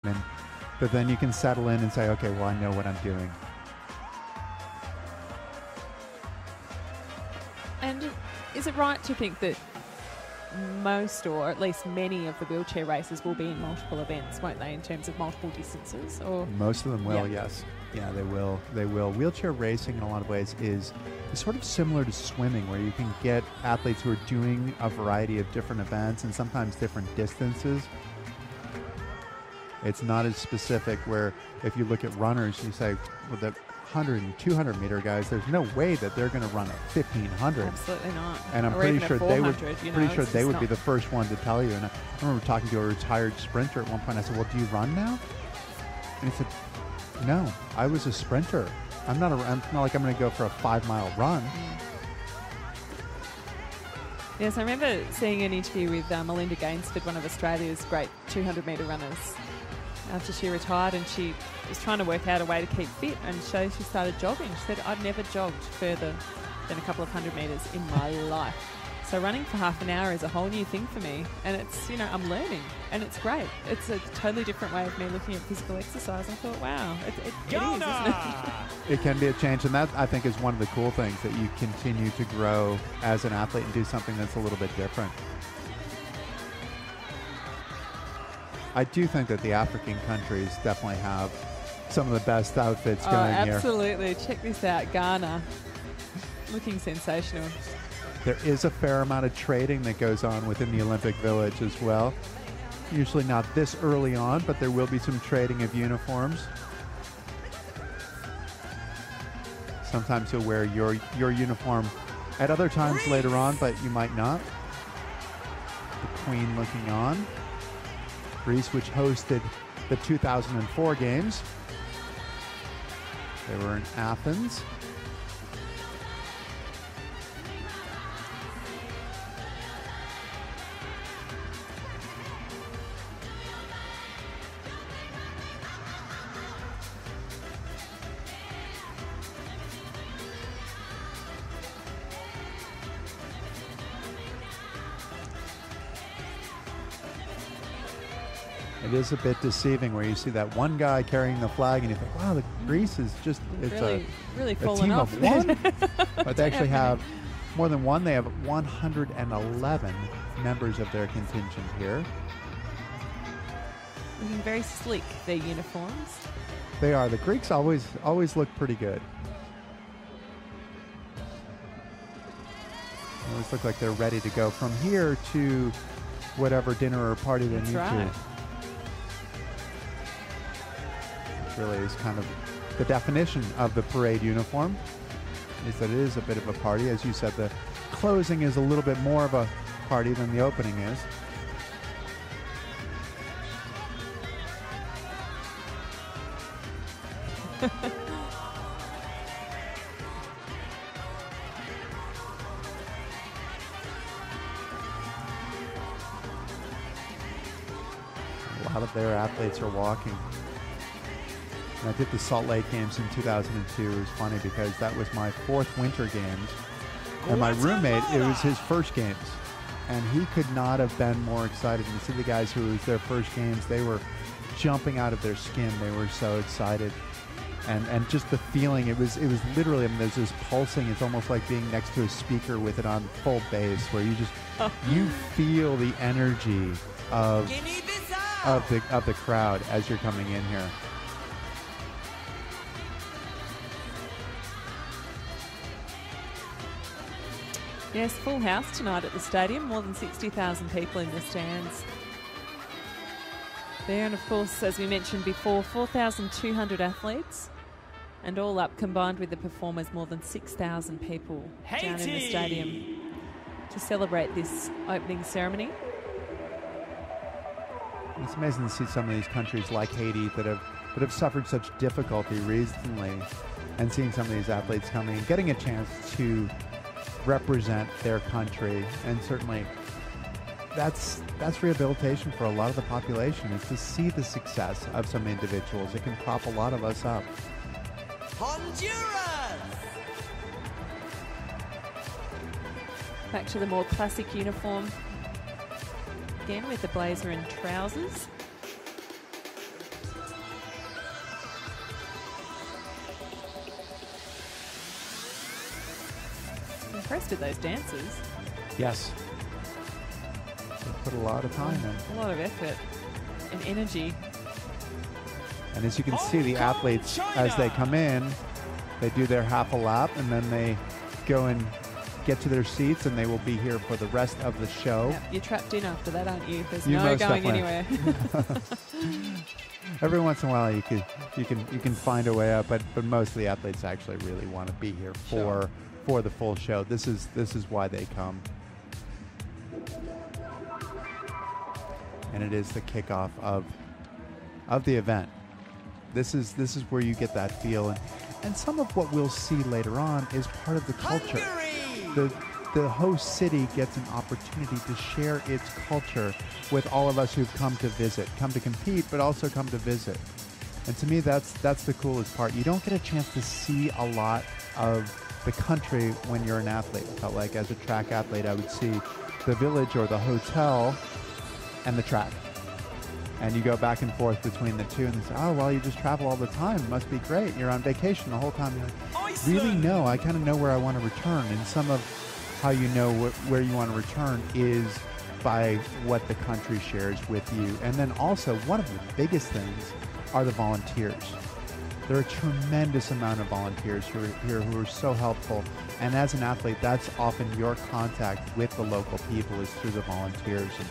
but then you can settle in and say, okay, well, I know what I'm doing. And is it right to think that most, or at least many, of the wheelchair races will be in multiple events, won't they, in terms of multiple distances? Or most of them will, yes. Yeah, they will. They will. Wheelchair racing, in a lot of ways, is sort of similar to swimming, where you can get athletes who are doing a variety of different events and sometimes different distances. It's not as specific where if you look at runners, you say, well, the 100 and 200 meter guys, there's no way that they're going to run a 1500. Absolutely not. And I'm or pretty sure they would, they would be the first one to tell you. And I remember talking to a retired sprinter at one point. I said, well, do you run now? And he said, no, I was a sprinter. I'm not like I'm going to go for a 5-mile run. Yes, I remember seeing an interview with Melinda Gainsford, one of Australia's great 200-metre runners, after she retired, and she was trying to work out a way to keep fit, and so she started jogging. She said, I'd never jogged further than a couple of 100 metres in my life. So running for half an hour is a whole new thing for me, and it's, I'm learning, and it's great. It's a totally different way of me looking at physical exercise. I thought, wow, it is, isn't it? It can be a change, and that, I think, is one of the cool things, that you continue to grow as an athlete and do something that's a little bit different. I do think that the African countries definitely have some of the best outfits going here. Absolutely. Check this out, Ghana. Looking sensational. There is a fair amount of trading that goes on within the Olympic Village as well. Usually not this early on, but there will be some trading of uniforms. Sometimes you'll wear your uniform at other times later on, but you might not. The Queen looking on. Greece, which hosted the 2004 Games. They were in Athens. It is a bit deceiving where you see that one guy carrying the flag and you think, wow, the Greece is just, it's really a fallen team off. of one. But they actually have more than one. They have 111 members of their contingent here. Looking very sleek, their uniforms. They are. The Greeks always look pretty good. They always look like they're ready to go from here to whatever dinner or party they need to. Really is kind of the definition of the parade uniform, is that it is a bit of a party. As you said, the closing is a little bit more of a party than the opening is. A lot of their athletes are walking. And I did the Salt Lake Games in 2002. It was funny because that was my 4th Winter Games. And my roommate, it was his first Games. And he could not have been more excited. And to see the guys who it was their first Games, they were jumping out of their skin. They were so excited. And just the feeling, it was literally, I mean, there's this pulsing. It's almost like being next to a speaker with it on full bass, where you just, you feel the energy of the crowd as you're coming in here. Yes, full house tonight at the stadium. More than 60,000 people in the stands. There, and of course, as we mentioned before, 4,200 athletes. And all up, combined with the performers, more than 6,000 people down in the stadium to celebrate this opening ceremony. It's amazing to see some of these countries like Haiti that have suffered such difficulty recently, and seeing some of these athletes coming and getting a chance to represent their country. And certainly that's rehabilitation for a lot of the population, is to see the success of some individuals. It can prop a lot of us up. Honduras! Back to the more classic uniform. Again with the blazer and trousers. impressed with those dancers. Yes. They put a lot of time in. A lot of effort and energy. And as you can see, the athletes, as they come in, they do their half a lap, and then they go and get to their seats, and they will be here for the rest of the show. Yep, you're trapped in after that, aren't you? There's You no most going definitely. anywhere. Every once in a while, you can find a way out, but most of the athletes actually really want to be here for the full show. This is why they come, and it is the kickoff of the event. This is where you get that feel, and some of what we'll see later on is part of the culture. The host city gets an opportunity to share its culture with all of us who've come to visit, come to compete, but also come to visit. And to me, that's the coolest part. You don't get a chance to see a lot of the country when you're an athlete. I felt like as a track athlete, I would see the village or the hotel and the track. And you go back and forth between the two, and they say, oh, well, you just travel all the time. It must be great. You're on vacation the whole time. You're like, really? No, I kind of know where I want to return. And some of how you know where you want to return is by what the country shares with you. And then also, one of the biggest things are the volunteers. There are a tremendous amount of volunteers who are here who are so helpful. And as an athlete, that's often your contact with the local people is through the volunteers. And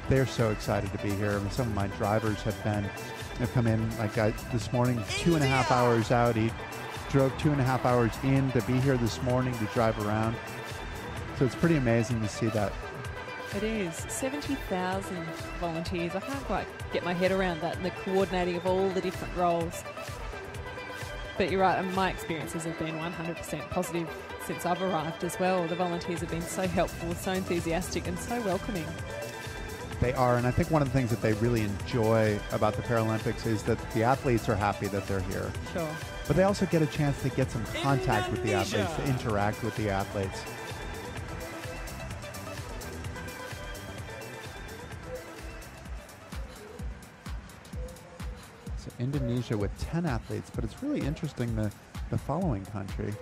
they're so excited to be here. I mean, some of my drivers have come in, like this morning, 2.5 hours out. He drove 2.5 hours in to be here this morning to drive around. So it's pretty amazing to see that. It is. 70,000 volunteers. I can't quite get my head around that and the coordinating of all the different roles. But you're right, and my experiences have been 100% positive since I've arrived as well. The volunteers have been so helpful, so enthusiastic, and so welcoming. They are, and I think one of the things that they really enjoy about the Paralympics is that the athletes are happy that they're here. Sure. But they also get a chance to get some contact with the athletes, to interact with the athletes. So Indonesia with 10 athletes, but it's really interesting the following country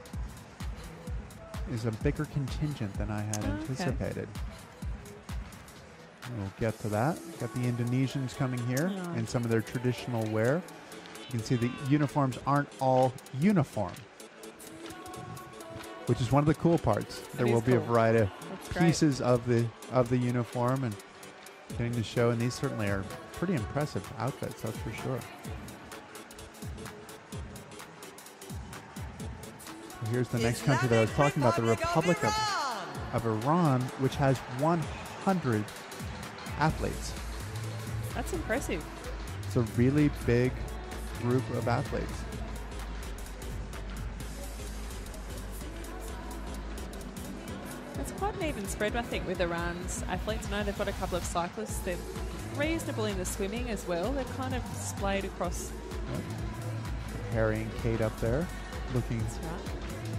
is a bigger contingent than I had anticipated. We'll get to that. Got the Indonesians coming here in some of their traditional wear. You can see the uniforms aren't all uniform, which is one of the cool parts. There will be a variety of pieces of the uniform and getting to show, and these certainly are pretty impressive outfits, that's for sure. Here's the next country that I was talking about, the Republic of Iran, which has 100 athletes. That's impressive. It's a really big group of athletes. It's quite an even spread, I think, with Iran's athletes. I know they've got a couple of cyclists. They're reasonable in the swimming as well. They're kind of splayed across. Yep. Harry and Kate up there looking. That's right.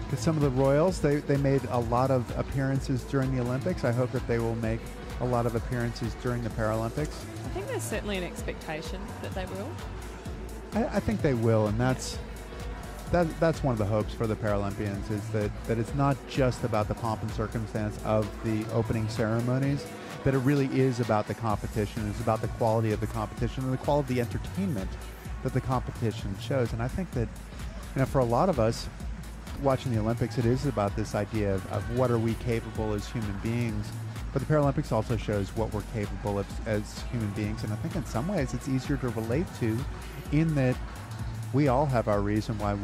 Because some of the royals, they made a lot of appearances during the Olympics. I hope that they will make a lot of appearances during the Paralympics. I think there's certainly an expectation that they will. I think they will, and that's one of the hopes for the Paralympians is that it's not just about the pomp and circumstance of the opening ceremonies, that it really is about the competition. It's about the quality of the competition and the quality of the entertainment that the competition shows. And I think that, for a lot of us watching the Olympics, it is about this idea of what are we capable as human beings. But the Paralympics also shows what we're capable of as human beings. And I think in some ways it's easier to relate to, in that we all have our reason why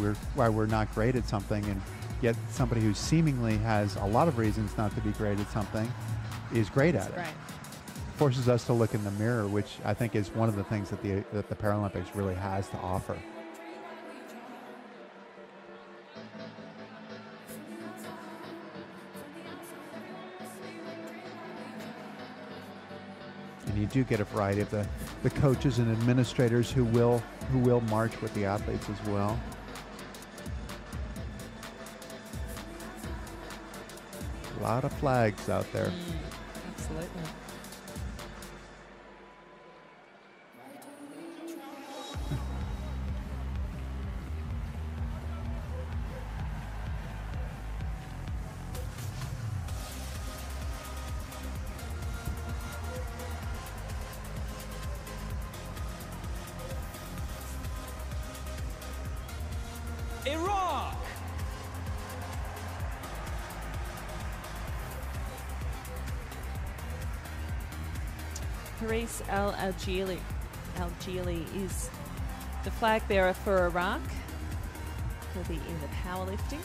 we're not great at something, and yet somebody who seemingly has a lot of reasons not to be great at something is great at it. Forces us to look in the mirror, which I think is one of the things that the Paralympics really has to offer. And you do get a variety of the coaches and administrators who will march with the athletes as well. A lot of flags out there. Absolutely. Iraq. Haris Al-Algili is the flag bearer for Iraq. He'll be in the powerlifting.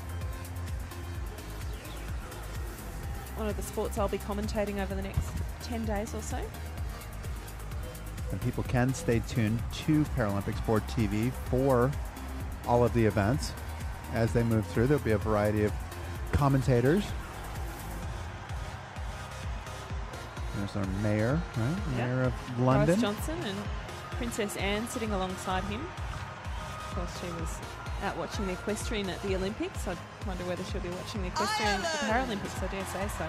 One of the sports I'll be commentating over the next 10 days or so. And people can stay tuned to Paralympic Sport TV for all of the events as they move through. There'll be a variety of commentators. There's our mayor, right? Yep. Mayor of London. Boris Johnson and Princess Anne sitting alongside him. Of course, she was out watching the equestrian at the Olympics. I wonder whether she'll be watching the equestrian at the Paralympics, I dare say so.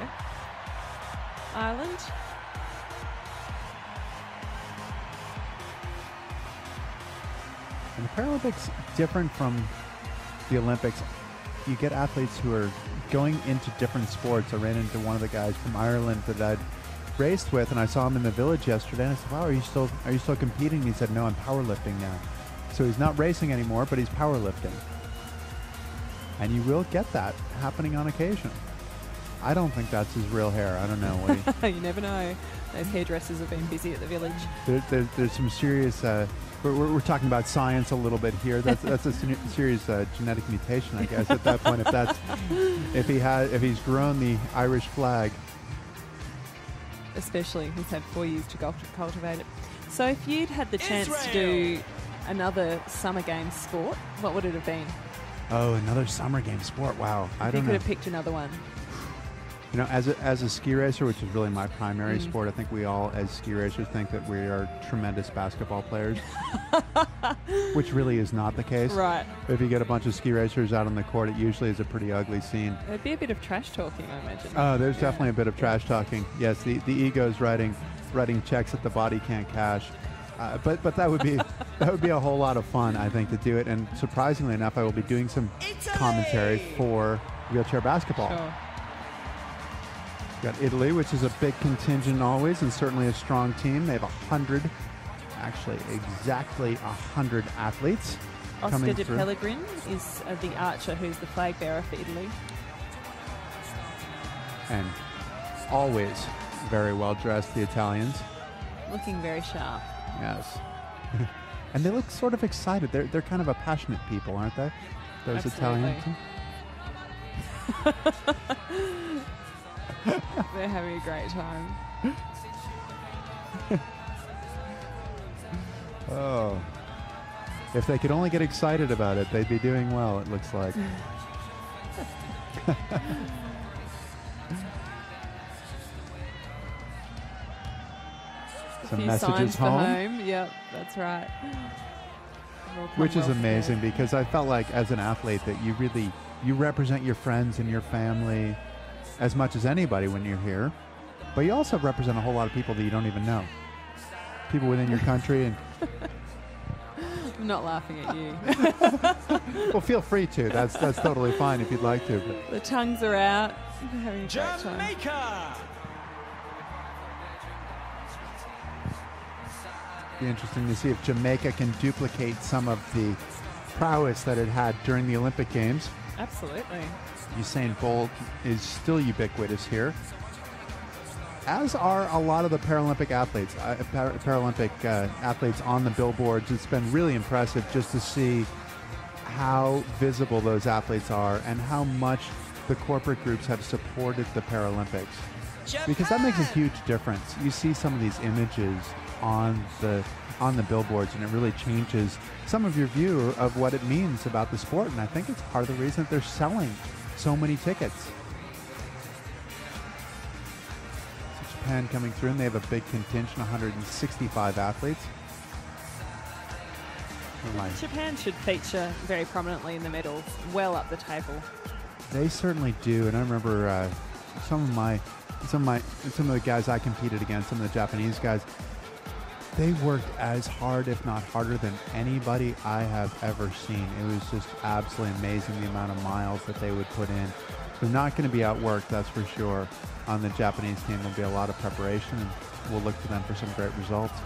Ireland. And the Paralympics, different from the Olympics, you get athletes who are going into different sports. I ran into one of the guys from Ireland that I'd raced with, and I saw him in the village yesterday, and I said, wow, are you still competing? And he said, no, I'm powerlifting now. So he's not racing anymore, but he's powerlifting. And you will get that happening on occasion. I don't think that's his real hair. I don't know. What You never know. Those hairdressers have been busy at the village. There's some serious... We're talking about science a little bit here. That's a serious genetic mutation, I guess. At that point, if he's grown the Irish flag, Especially, he's had 4 years to cultivate it. So if you'd had the chance to do another Summer Games sport, what would it have been? oh, another summer game sport. Wow, I If you don't could know. have picked another one. You know, as a ski racer, which is really my primary sport, I think we all, as ski racers, think that we are tremendous basketball players, which really is not the case. Right. If you get a bunch of ski racers out on the court, it usually is a pretty ugly scene. There'd be a bit of trash talking, I imagine. Oh, there's definitely a bit of trash talking. Yes, the ego's writing checks that the body can't cash. But that would be a whole lot of fun, I think, to do it. And surprisingly enough, I will be doing some commentary for wheelchair basketball. Sure. Got Italy, which is a big contingent always, and certainly a strong team. They have 100, actually exactly 100 athletes Oscar coming de through. Pellegrin is the archer who's the flag bearer for Italy. And always very well dressed, the Italians. Looking very sharp. Yes. And they look sort of excited. They're kind of a passionate people, aren't they? Those Absolutely. Italians. They're having a great time. Oh. If they could only get excited about it, they'd be doing well, it looks like. A Some few messages signs for home. Yep, that's right. Will come Which is well amazing forth. because I felt like as an athlete that you represent your friends and your family as much as anybody when you're here, but you also represent a whole lot of people that you don't even know. People within your country and I'm not laughing at you. well, feel free to. That's totally fine if you'd like to. But The tongues are out. They're having a great time. Jamaica. be interesting to see if Jamaica can duplicate some of the prowess that it had during the Olympic Games. Absolutely. Usain Bolt is still ubiquitous here, as are a lot of the Paralympic athletes. Athletes on the billboards. It's been really impressive just to see how visible those athletes are and how much the corporate groups have supported the Paralympics. Because that makes a huge difference. You see some of these images on the billboards, and it really changes some of your view of what it means about the sport. And I think it's part of the reason that they're selling so many tickets. So Japan coming through, and they have a big contingent, 165 athletes. Japan should feature very prominently in the medals, well up the table. They certainly do, and I remember some of the guys I competed against, some of the Japanese guys. They worked as hard, if not harder, than anybody I have ever seen. It was just absolutely amazing the amount of miles that they would put in. They're not going to be outworked, that's for sure. On the Japanese team, there'll be a lot of preparation, and we'll look to them for some great results.